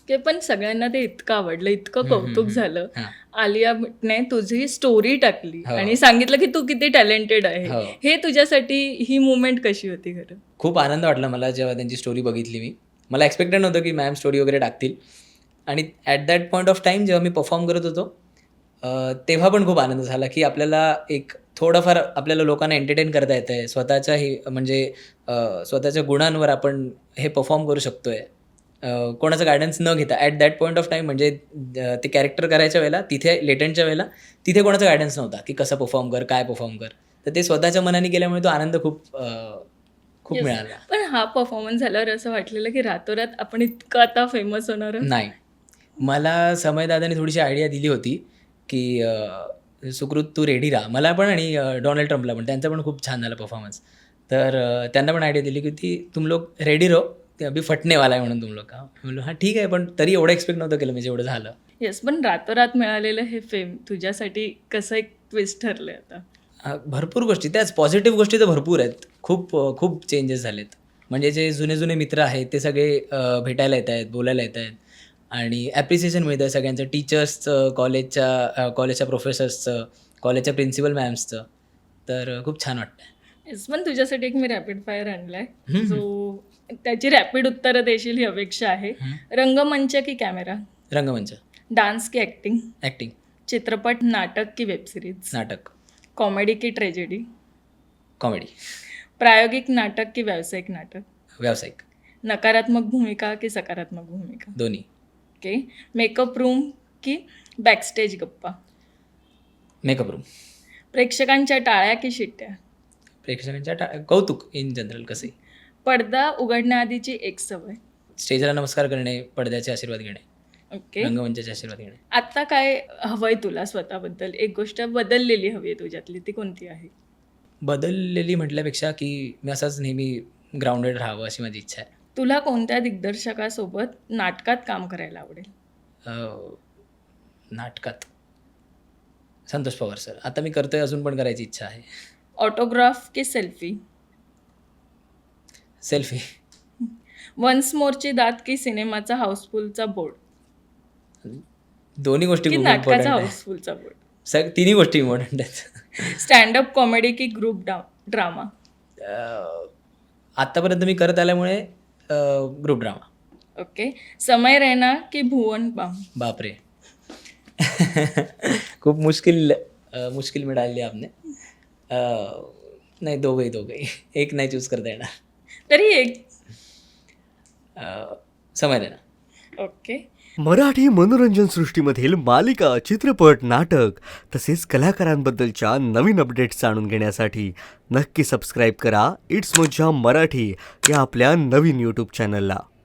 की पण सगळ्यांना ते इतकं आवडलं, इतकं कौतुक झालं. हां. आलिया भट्टने तुझी स्टोरी टाकली हो. आणि सांगितलं की तू किती टॅलेंटेड आहे. हो. हे तुझ्यासाठी ही मुवमेंट कशी होती खरं? खूप आनंद वाटला मला जेव्हा त्यांची स्टोरी बघितली मी. मला एक्सपेक्टेड नव्हतं की मॅम स्टोरी वगैरे टाकतील आणि at that point of time जेव्हा मी परफॉर्म करत होतो तेव्हा पण खूप आनंद झाला की आपल्याला एक थोडंफार आपल्याला लोकांना एंटरटेन करता येतं आहे. स्वतःच्या म्हणजे स्वतःच्या गुणांवर आपण हे परफॉर्म करू शकतो आहे. कोणाचं गायडन्स न घेता at that point of time म्हणजे ते कॅरेक्टर करायच्या वेळेला तिथे लेटंटच्या वेळेला तिथे कोणाचा गायडन्स नव्हता की कसं परफॉर्म कर, काय परफॉर्म कर. तर ते स्वतःच्या मनाने केल्यामुळे तो आनंद खूप Yes. मिळाला. पण हा परफॉर्मन्स झाल्यावर असं वाटलेलं की रातोरात आपण इतकं आता फेमस होणार आहोत? नाही. मला समय दादाने थोडीशी आयडिया दिली होती, की सुकृत तू रेडी राहा. मला पण आणि डोनाल्ड ट्रम्पला पण. त्यांचा पण खूप छान झाला परफॉर्मन्स. तर त्यांना पण आयडिया दिली, की तुम लोग रेडी रहो, ते अभी फटने वाला है म्हणून तुम लोग का. मी बोललो हां ठीक आहे, पण तरी एवढं एक्सपेक्ट नव्हतं केलं मी जेवढं झालं. येस, पण रातोरात मिळालेलं हे फेम तुझ्यासाठी कसं एक ट्विस्ट ठरलंय आता? भरपूर गोष्टी त्याच पॉझिटिव्ह गोष्टी तर भरपूर आहेत. खूप चेंजेस झालेत. म्हणजे जे जुने मित्र आहेत ते सगळे भेटायला येत आहेत, बोलायला येत आहेत आणि ॲप्रिसिएशन मिळतं सगळ्यांचं. टीचर्सचं, कॉलेजच्या प्रोफेसर्सचं, कॉलेजच्या प्रिन्सिपल मॅम्सचं. तर खूप छान वाटतं. येस, पण तुझ्यासाठी एक मी रॅपिड फायर आणलाय, हं, जो त्याची रॅपिड उत्तरं देशील ही अपेक्षा आहे. रंगमंच की कॅमेरा? रंगमंच, डान्स की ॲक्टिंग? ॲक्टिंग, चित्रपट, नाटक की वेब सिरीज? नाटक, कॉमेडी की ट्रेजेडी? कॉमेडी, प्रायोगिक नाटक की व्यावसायिक नाटक? व्यावसायिक, नकारात्मक भूमिका की सकारात्मक भूमिका? दोन्ही. ओके. मेकअप रूम की बॅकस्टेज गप्पा? मेकअप रूम, प्रेक्षकांच्या टाळ्या की शिट्ट्या? प्रेक्षकांच्या कौतुक इन जनरल कसे. पडदा उघडण्याआधीची एक सवय? स्टेजला नमस्कार करणे, पडद्याचे आशीर्वाद घेणे, ओके. रंगमंचाचे आशीर्वाद घेणे. आत्ता काय हवंय तुला स्वतःबद्दल? एक गोष्ट बदललेली हवी आहे तुझ्यातली, ती कोणती आहे? बदललेली म्हटल्यापेक्षा की मी असाच नेहमी ग्राउंडेड राहावं अशी माझी इच्छा आहे. तुला कोणत्या दिग्दर्शकासोबत नाटकात काम करायला आवडेल? नाटकात संतोष पवार सर. आता मी करतोय, अजून पण करायची इच्छा आहे. ऑटोग्राफ की सेल्फी? सेल्फी, वन्स मोरची दात की सिनेमाचा हाऊसफुलचा बोर्ड? दोन्ही गोष्टी की खूप नाटकाचा इम्पॉर्टंट आहे. हाऊसफुलचा बोर्ड? तिन्ही गोष्टी इम्पॉर्टंट आहेत. स्टँडअप कॉमेडी की ग्रुप ड्रामा? आत्तापर्यंत मी करत आल्यामुळे ग्रुप ड्रामा. ओके. समय रैना की भुवन बाम? बापरे. खूप मुश्किल मिळाली आपने. नाही दोघंही. एक नाही चूज करता येणार. तरी एक. समय देणार. ओके. मराठी मनोरंजन सृष्टीमधील मालिका, चित्रपट, नाटक तसेच कलाकारांबद्दलच्या नवीन अपडेट्स जाणून घेण्यासाठी नक्की सबस्क्राईब करा इट्स मज्जा मराठी या आपल्या नवीन यूट्यूब चॅनलला.